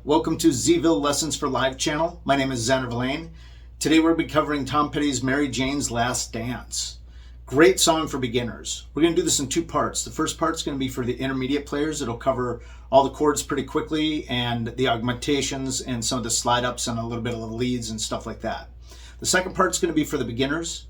Welcome to Zzzzz Lessons for Live channel. My name is Xander Verlaine. Today we'll be covering Tom Petty's Mary Jane's Last Dance. Great song for beginners. We're going to do this in two parts. The first part's going to be for the intermediate players. It'll cover all the chords pretty quickly and the augmentations and some of the slide ups and a little bit of the leads and stuff like that. The second part's going to be for the beginners.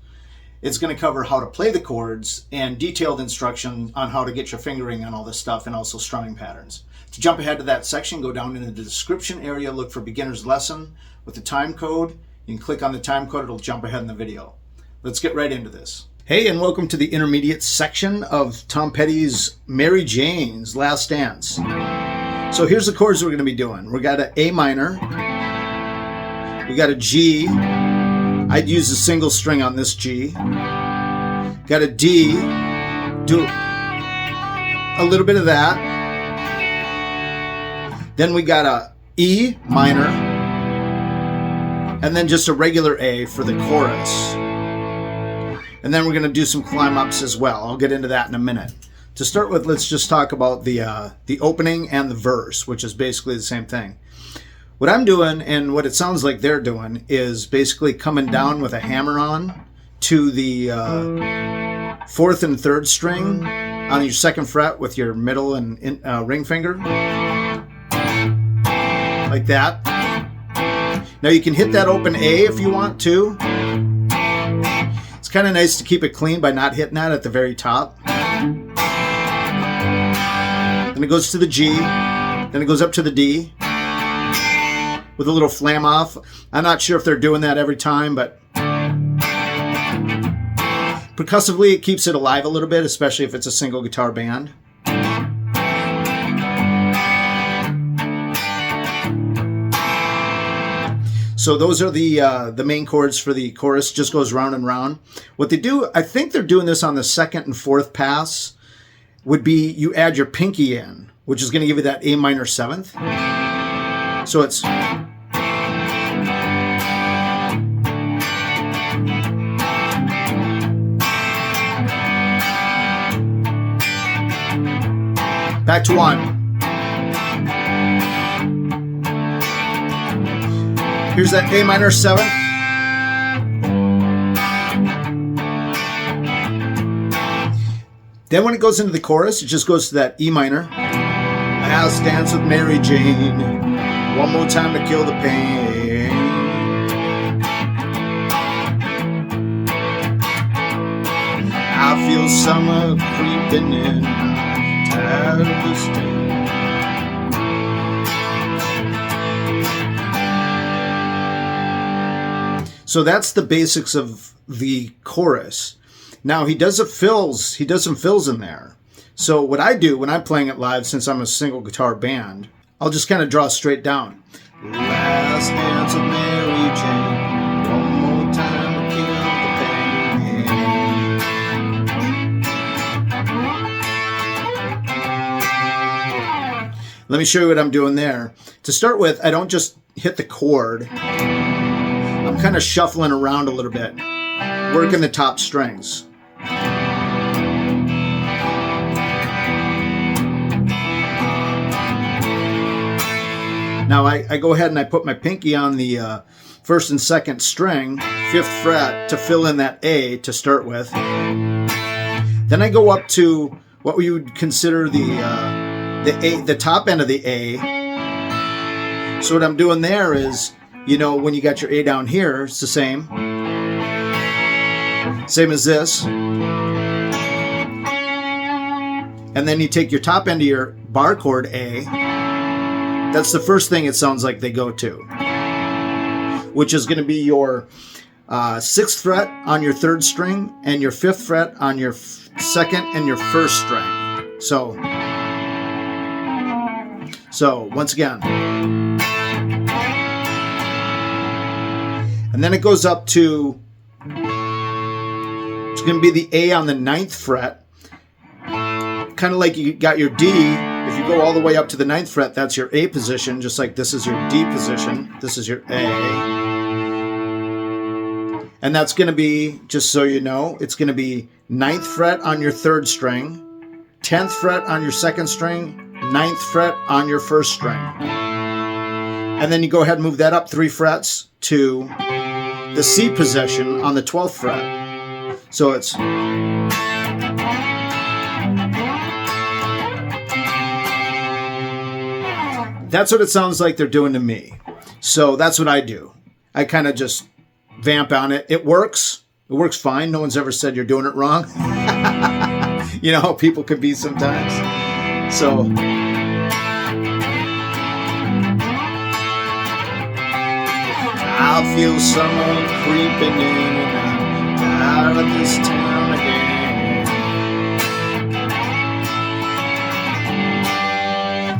It's going to cover how to play the chords and detailed instruction on how to get your fingering on all this stuff and also strumming patterns. To jump ahead to that section, go down into the description area, look for beginner's lesson with the time code. You can click on the time code, it'll jump ahead in the video. Let's get right into this. Hey, and welcome to the intermediate section of Tom Petty's Mary Jane's Last Dance. So here's the chords we're going to be doing. We got an A minor, we got a G. I'd use a single string on this G. Got a D, do a little bit of that. Then we got a E minor, and then just a regular A for the chorus. And then we're going to do some climb ups as well. I'll get into that in a minute. To start with, let's just talk about the opening and the verse, which is basically the same thing. What I'm doing, and what it sounds like they're doing, is basically coming down with a hammer on to the fourth and third string on your second fret with your middle and ring finger. Like that. Now you can hit that open A if you want to. It's kind of nice to keep it clean by not hitting that at the very top. Then it goes to the G. Then it goes up to the D with a little flam off. I'm not sure if they're doing that every time, but percussively it keeps it alive a little bit, especially if it's a single guitar band. So those are the main chords for the chorus. Just goes round and round. What they do, I think they're doing this on the second and fourth pass, would be you add your pinky in, which is going to give you that A minor seventh. So it's back to one. Here's that A minor seventh. Then when it goes into the chorus, it just goes to that E minor. Last dance with Mary Jane. One more time to kill the pain. I feel summer creeping in. Tired of this day. So that's the basics of the chorus. Now he does some fills in there. So what I do when I'm playing it live, since I'm a single guitar band, I'll just kind of draw straight down. Last dance with Mary Jane, one more time to kill the pain. Let me show you what I'm doing there. To start with, I don't just hit the chord. I'm kind of shuffling around a little bit, working the top strings. Now I go ahead and I put my pinky on the first and second string, 5th fret, to fill in that A to start with. Then I go up to what we would consider the top end of the A. So what I'm doing there is, you know, when you got your A down here, it's the same. Same as this. And then you take your top end of your bar chord A. That's the first thing it sounds like they go to, which is going to be your 6th fret on your 3rd string and your 5th fret on your 2nd and your 1st string. So once again. And then it goes up to, it's going to be the A on the 9th fret. Kind of like you got your D. If you go all the way up to the 9th fret, that's your A position, just like this is your D position. This is your A. And that's going to be, just so you know, it's going to be 9th fret on your 3rd string, 10th fret on your 2nd string, 9th fret on your 1st string. And then you go ahead and move that up 3 frets to the C position on the 12th fret. So it's... That's what it sounds like they're doing to me. So that's what I do. I kind of just vamp on it. It works. It works fine. No one's ever said you're doing it wrong. You know how people can be sometimes. So I feel summer creeping in and I'm out of this town again.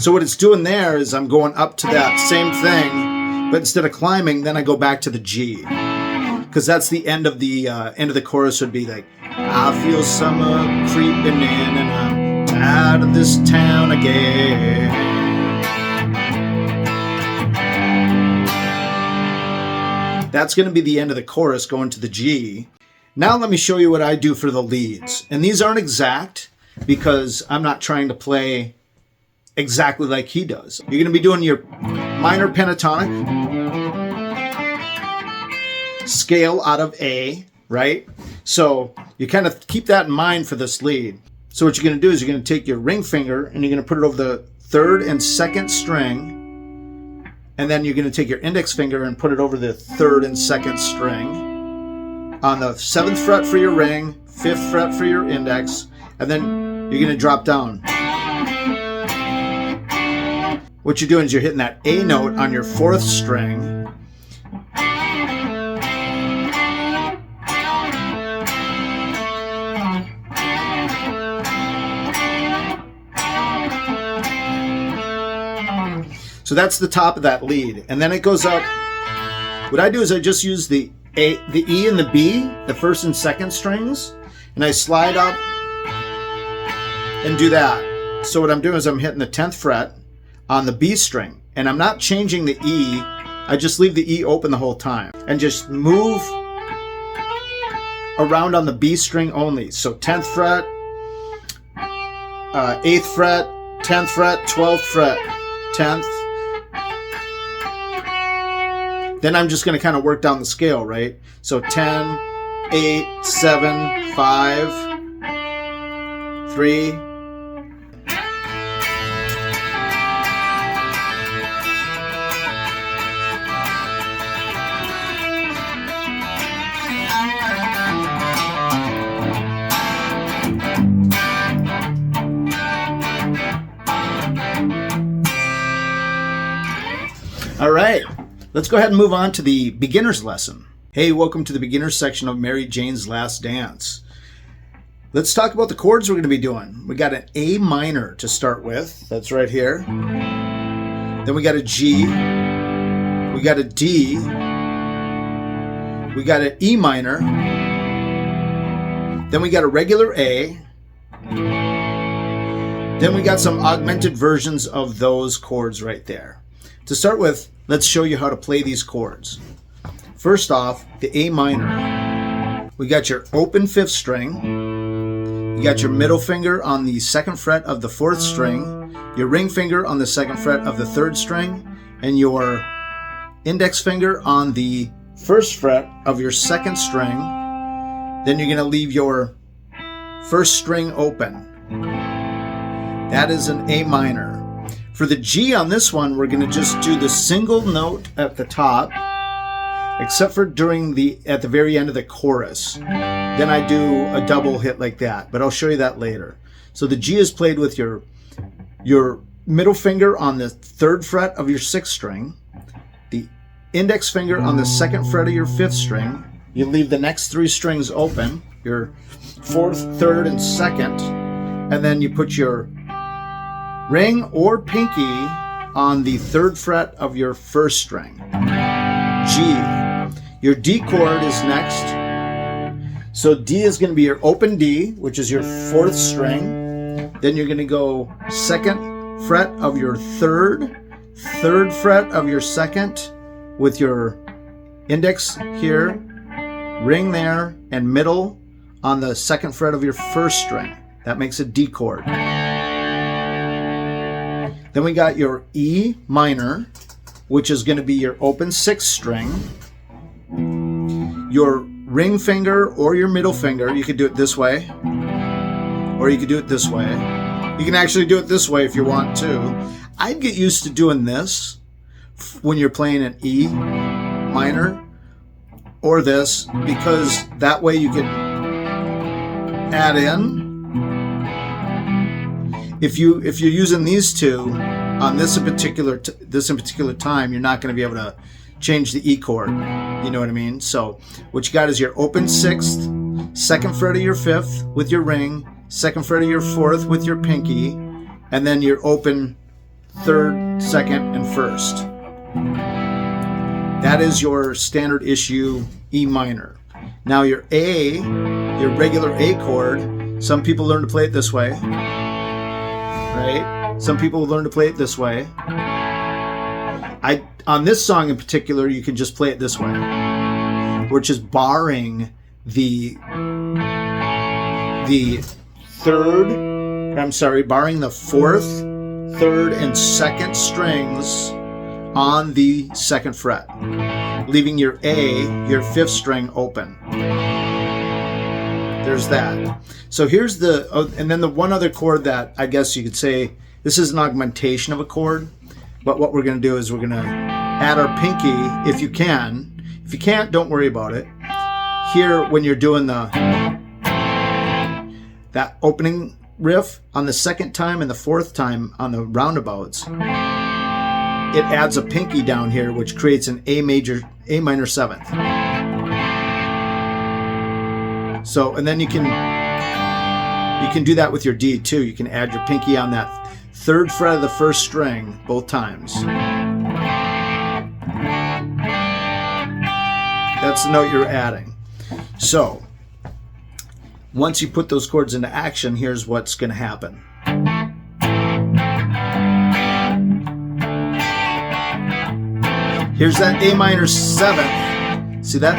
So what it's doing there is I'm going up to that same thing, but instead of climbing, then I go back to the G, because that's the end of the chorus would be like, I feel summer creeping in and I'm tired of this town again. That's going to be the end of the chorus going to the G. Now let me show you what I do for the leads. And these aren't exact because I'm not trying to play exactly like he does. You're going to be doing your minor pentatonic scale out of A, right? So you kind of keep that in mind for this lead. So what you're going to do is you're going to take your ring finger and you're going to put it over the 3rd and 2nd string. And then you're going to take your index finger and put it over the 3rd and 2nd string. On the 7th fret for your ring, 5th fret for your index, and then you're going to drop down. What you're doing is you're hitting that A note on your 4th string. So that's the top of that lead. And then it goes up. What I do is I just use the E and the B, the 1st and 2nd strings, and I slide up and do that. So what I'm doing is I'm hitting the 10th fret on the B string, and I'm not changing the E. I just leave the E open the whole time and just move around on the B string only. So 10th fret, 8th fret, 10th fret, 12th fret, 10th. Then I'm just going to kind of work down the scale, right? So 10, 8, 7, 5, 3. All right, let's go ahead and move on to the beginner's lesson. Hey, welcome to the beginner's section of Mary Jane's Last Dance. Let's talk about the chords we're going to be doing. We got an A minor to start with. That's right here. Then we got a G. We got a D. We got an E minor. Then we got a regular A. Then we got some augmented versions of those chords right there. To start with, let's show you how to play these chords. First off, the A minor. We got your open 5th string. You got your middle finger on the 2nd fret of the 4th string, your ring finger on the 2nd fret of the 3rd string, and your index finger on the 1st fret of your 2nd string. Then you're going to leave your 1st string open. That is an A minor. For the G on this one, we're going to just do the single note at the top, except for at the very end of the chorus. Then I do a double hit like that, but I'll show you that later. So the G is played with your middle finger on the 3rd fret of your 6th string, the index finger on the 2nd fret of your 5th string. You leave the next 3 strings open, your 4th, 3rd, and 2nd, and then you put your ring or pinky on the 3rd fret of your 1st string. G. Your D chord is next. So D is going to be your open D, which is your 4th string. Then you're going to go 2nd fret of your 3rd, 3rd fret of your 2nd with your index here, ring there, and middle on the 2nd fret of your 1st string. That makes a D chord. Then we got your E minor. which is going to be your open 6th string, your ring finger or your middle finger. You could do it this way, or you could do it this way. You can actually do it this way if you want to. I'd get used to doing this when you're playing an E minor, or this, because that way you can add in. If you're using these two on this in particular time, you're not going to be able to change the E chord. You know what I mean? So what you got is your open 6th, 2nd fret of your 5th with your ring, 2nd fret of your 4th with your pinky, and then your open 3rd, 2nd, and 1st. That is your standard issue E minor. Now your A, your regular A chord, some people learn to play it this way, right? Some people learn to play it this way. On this song in particular, you can just play it this way. We're just barring the barring the 4th, 3rd, and 2nd strings on the 2nd fret, leaving your A, your 5th string open. There's that. So here's and then the one other chord that I guess you could say, this is an augmentation of a chord, but what we're going to do is we're going to add our pinky if you can. If you can't, don't worry about it. Here, when you're doing that opening riff on the 2nd time and the 4th time on the roundabouts, it adds a pinky down here, which creates an A minor 7th. So, and then you can do that with your D too. You can add your pinky on that 3rd fret of the 1st string both times. That's the note you're adding. So, once you put those chords into action, here's what's going to happen. Here's that A minor 7th. See that?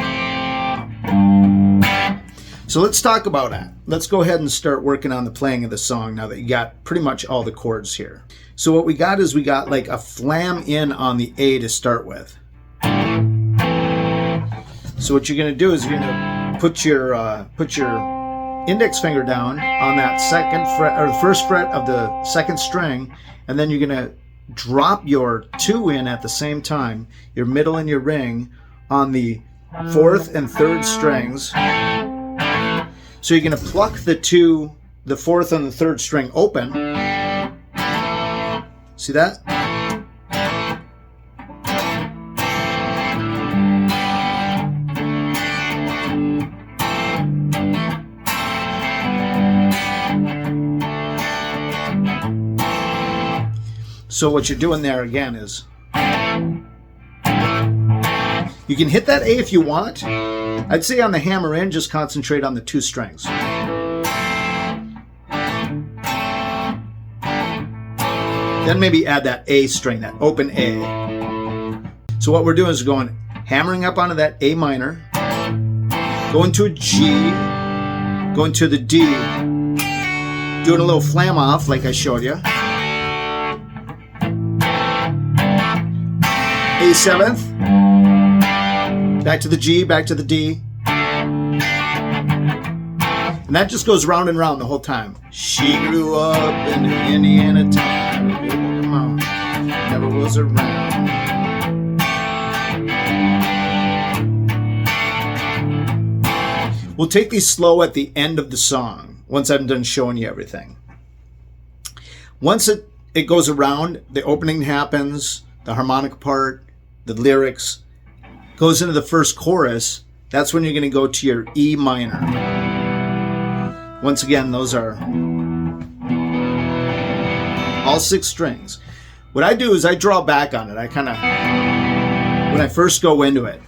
So let's talk about that. Let's go ahead and start working on the playing of the song now that you got pretty much all the chords here. So what we got is we got like a flam in on the A to start with. So what you're going to do is you're going to put your index finger down on that 2nd fret or the 1st fret of the 2nd string, and then you're going to drop your 2 in at the same time, your middle and your ring, on the 4th and 3rd strings. So you're going to pluck the 4th and the 3rd string open. See that? So what you're doing there again is you can hit that A if you want. I'd say on the hammer in, just concentrate on the 2 strings. Then maybe add that A string, that open A. So what we're doing is going hammering up onto that A minor, going to a G, going to the D, doing a little flam off like I showed you. A 7th, back to the G, back to the D. And that just goes round and round the whole time. She grew up in an Indiana town, never was around. We'll take these slow at the end of the song, once I'm done showing you everything. Once it goes around, the opening happens, the harmonic part, the lyrics, goes into the first chorus. That's when you're going to go to your E minor. Once again, those are all 6 strings. What I do is I draw back on it. I kind of, when I first go into it,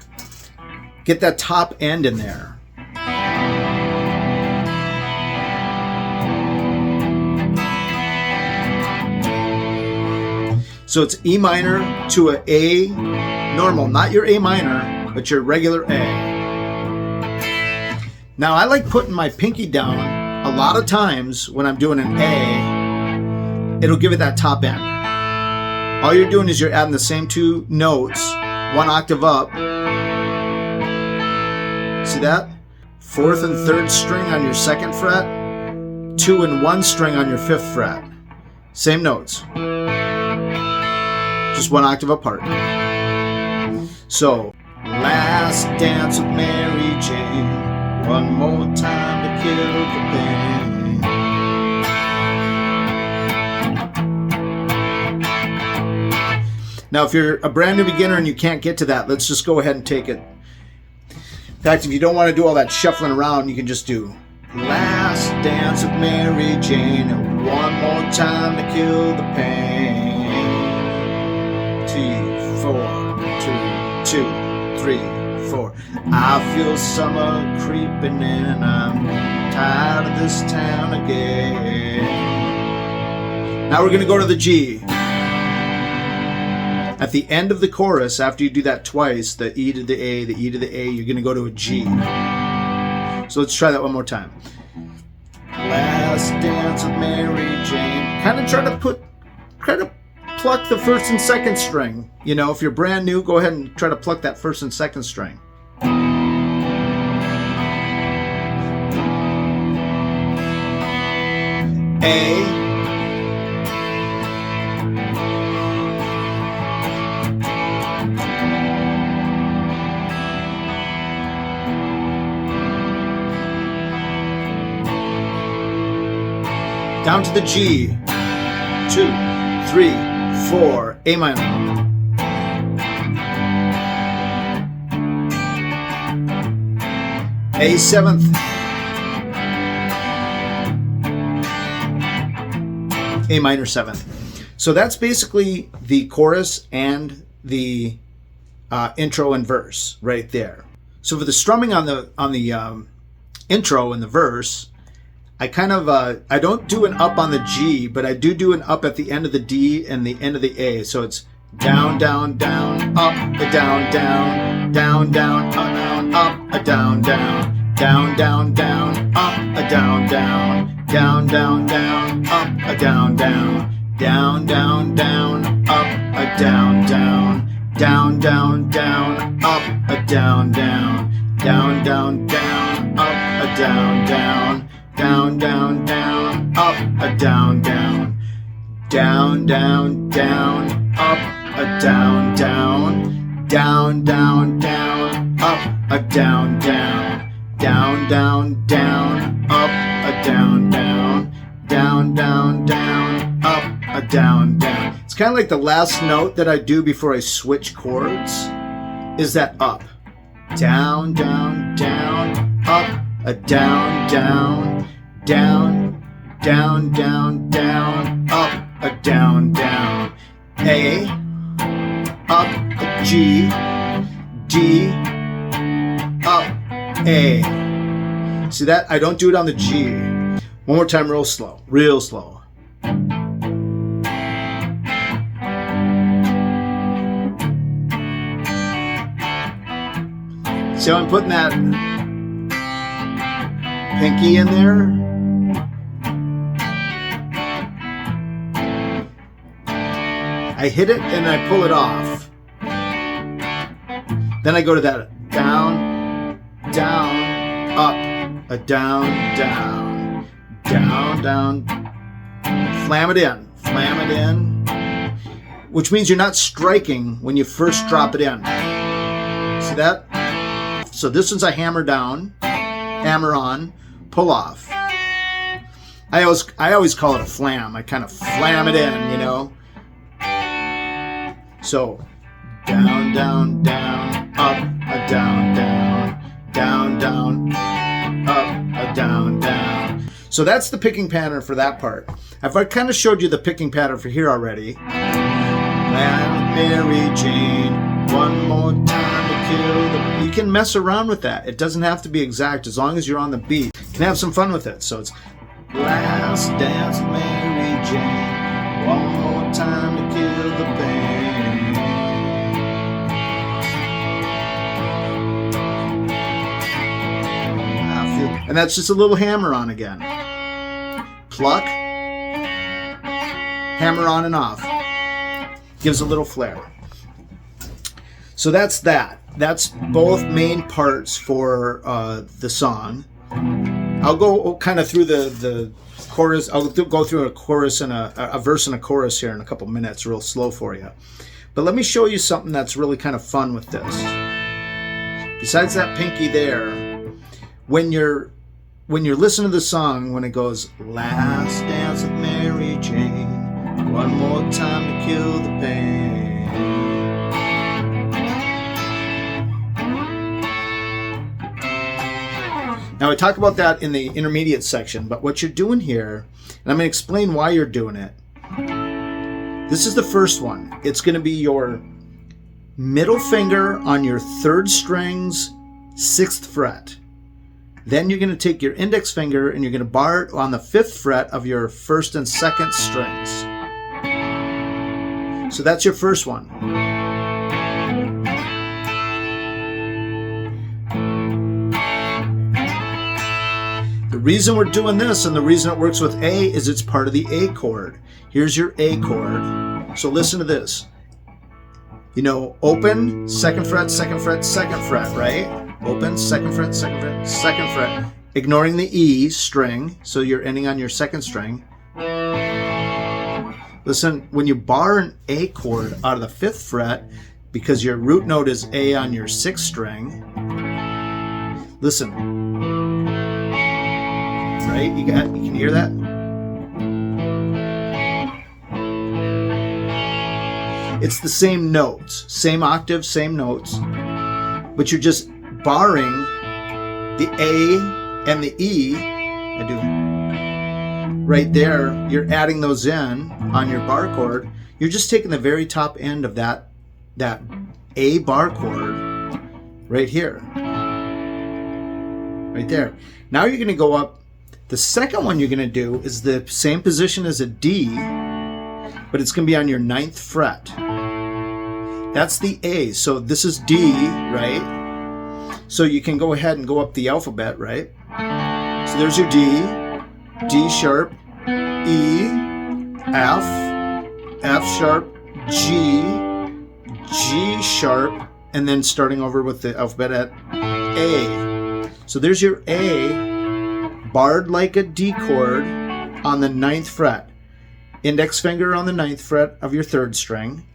get that top end in there. So it's E minor to a A normal, not your A minor, but your regular A. Now I like putting my pinky down a lot of times when I'm doing an A. It'll give it that top end. All you're doing is you're adding the same two notes, one octave up. See that? Fourth and third string on your second fret, 2 and 1 string on your 5th fret. Same notes, just one octave apart. So, last dance with Mary Jane, one more time to kill the pain. Now, if you're a brand new beginner and you can't get to that, let's just go ahead and take it. In fact, if you don't want to do all that shuffling around, you can just do last dance with Mary Jane, one more time to kill the pain. 2, 4, 2, 3, 4. I feel summer creeping in, I'm tired of this town again. Now we're going to go to the G. At the end of the chorus, after you do that twice, the E to the A, the E to the A, you're going to go to a G. So let's try that one more time. Last dance with Mary Jane. Kind of try to pluck the first and second string. You know, if you're brand new, go ahead and try to pluck that first and second string. A. Down to the G, 2, 3, 4, A minor. A 7th, A minor 7th. So that's basically the chorus and the intro and verse right there. So for the strumming on the intro and the verse, I kind of, I don't do an up on the G, but I do an up at the end of the D and the end of the A. So it's down, down, down, up, a down, down, down, down, up, a down, down, down, down, down, up, a down, down, down, down, down, up, a down, down, down, down, down, up, a down, down, down, down, down, up, a down, down, down, down, down, up, a down, down. Down, down, down, up, a down, down, down, down, down, up, a down, down, down, down, down, up, a down, down, down, down, down, up, a down, down, down, down, down, up, a down, down. It's kind of like the last note that I do before I switch chords is that up, down, down, down, up, a down, down, down, down, down, down, up, a down, down, A, up, a G, D, up, A. See that? I don't do it on the G. One more time, real slow, real slow. See how I'm putting that pinky in there? I hit it and I pull it off. Then I go to that down, down, up, a down, down, down, down. Flam it in, which means you're not striking when you first drop it in. See that? So this one's a hammer down, hammer on, pull off. I always call it a flam. I kind of flam it in, you know. So down, down, down, up, a down, down, down, down, up, a down, down. So that's the picking pattern for that part. I've kind of showed you the picking pattern for here already. Land Mary Jane, one more time to kill the... You can mess around with that. It doesn't have to be exact as long as you're on the beat. You can have some fun with it. So it's last dance with Mary Jane, one more time to kill the pain. And that's just a little hammer on again. Pluck, hammer on and off. Gives a little flair. So that's that. That's both main parts for the song. I'll go kind of through the chorus. I'll go through a chorus and a verse and a chorus here in a couple minutes, real slow for you. But let me show you something that's really kind of fun with this. Besides that pinky there, when you're listening to the song, when it goes, last dance with Mary Jane, one more time to kill the pain. Now, I talk about that in the intermediate section, but what you're doing here, and I'm going to explain why you're doing it. This is the first one. It's going to be your middle finger on your 3rd string's 6th fret. Then you're going to take your index finger and you're going to bar it on the 5th fret of your 1st and 2nd strings. So that's your first one. The reason we're doing this and the reason it works with A is it's part of the A chord. Here's your A chord. So listen to this. You know, open, 2nd fret, 2nd fret, 2nd fret, right? Open, 2nd fret, 2nd fret, 2nd fret. Ignoring the E string, so you're ending on your 2nd string. Listen, when you bar an A chord out of the 5th fret, because your root note is A on your 6th string, listen. Right? You can hear that? It's the same notes, same octave, same notes, but you're just barring the A and the E. Right there, you're adding those in on your bar chord. You're just taking the very top end of that A bar chord right here. Right there. Now you're going to go up. The second one you're going to do is the same position as a D, but it's going to be on your 9th fret. That's the A. So this is D, right? So you can go ahead and go up the alphabet, right? So there's your D, D sharp, E, F, F sharp, G, G sharp, and then starting over with the alphabet at A. So there's your A, barred like a D chord on the 9th fret. Index finger on the 9th fret of your 3rd string.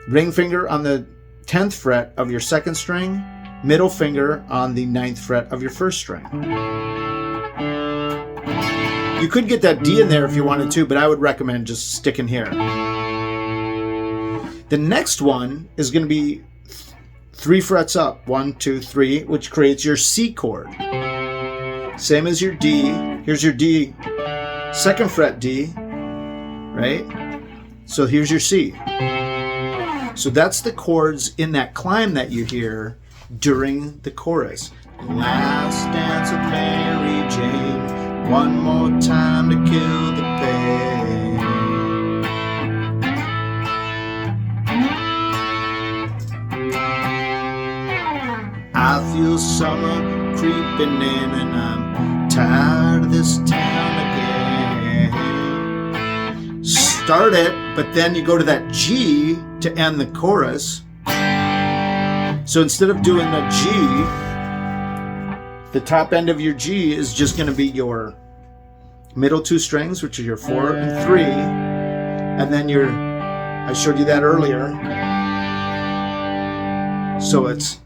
Ring finger on the 10th fret of your 2nd string. Middle finger on the 9th fret of your 1st string. You could get that D in there if you wanted to, but I would recommend just sticking here. The next one is going to be 3 frets up, 1, 2, 3, which creates your C chord. Same as your D. Here's your D, 2nd fret D, right? So here's your C. So that's the chords in that climb that you hear during the chorus. Last dance with Mary Jane, one more time to kill the pain. I feel summer creeping in and I'm tired of this town again. Start it, but then you go to that G to end the chorus. So instead of doing the G, the top end of your G is just going to be your middle 2 strings, which are your 4 and 3, and then your, I showed you that earlier. So it's,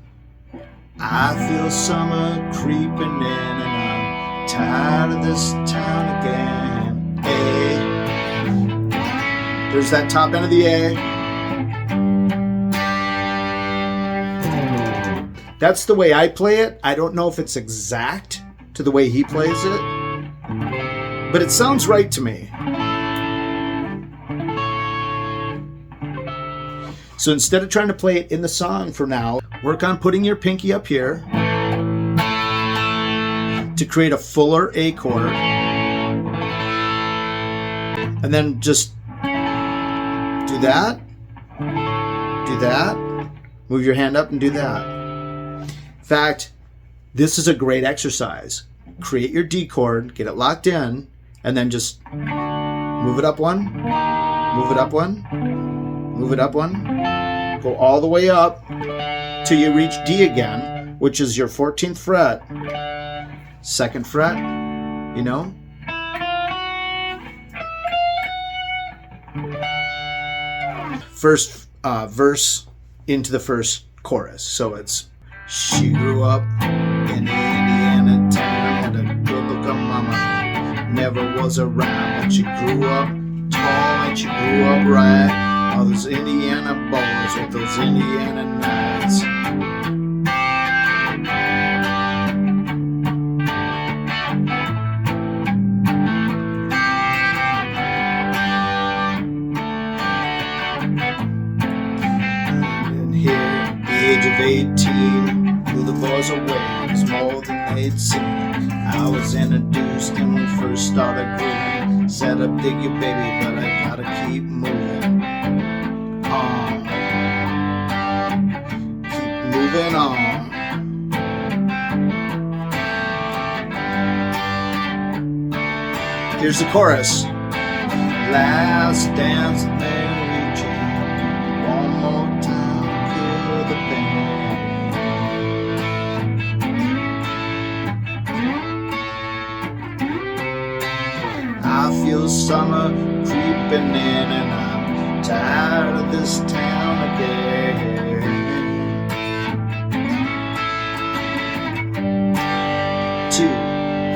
I feel summer creeping in and I'm tired of this town again. A. There's that top end of the A. That's the way I play it. I don't know if it's exact to the way he plays it, but it sounds right to me. So instead of trying to play it in the song for now, work on putting your pinky up here to create a fuller A chord. And then just do that, move your hand up and do that. In fact, this is a great exercise. Create your D chord, get it locked in, and then just move it up one, move it up one, Move it up one. Go all the way up till you reach D again, which is your 14th fret, 2nd fret, you know. First verse into the first chorus. So it's, she grew up in Indiana town, had a good looking mama, never was around, but she grew up tall and she grew up right. All those Indiana boys with those Indiana nights. And here, at the age of 18, knew the boys' away was more than they'd seen. I was introduced and we first started grooving. Said I dig you, baby, but I gotta keep moving on. Keep moving on. Here's the chorus. Last dance, Mary Jane. One more time, kill the band. I feel summer creeping in and I'm tired of this town again. 2,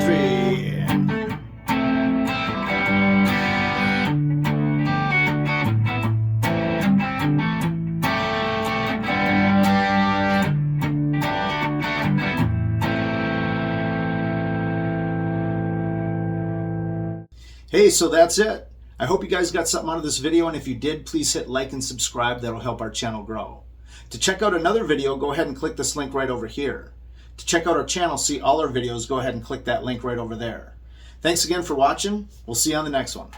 3. Hey, so that's it. I hope you guys got something out of this video, and if you did, please hit like and subscribe. That'll help our channel grow. To check out another video, go ahead and click this link right over here. To check out our channel, see all our videos, go ahead and click that link right over there. Thanks again for watching. We'll see you on the next one.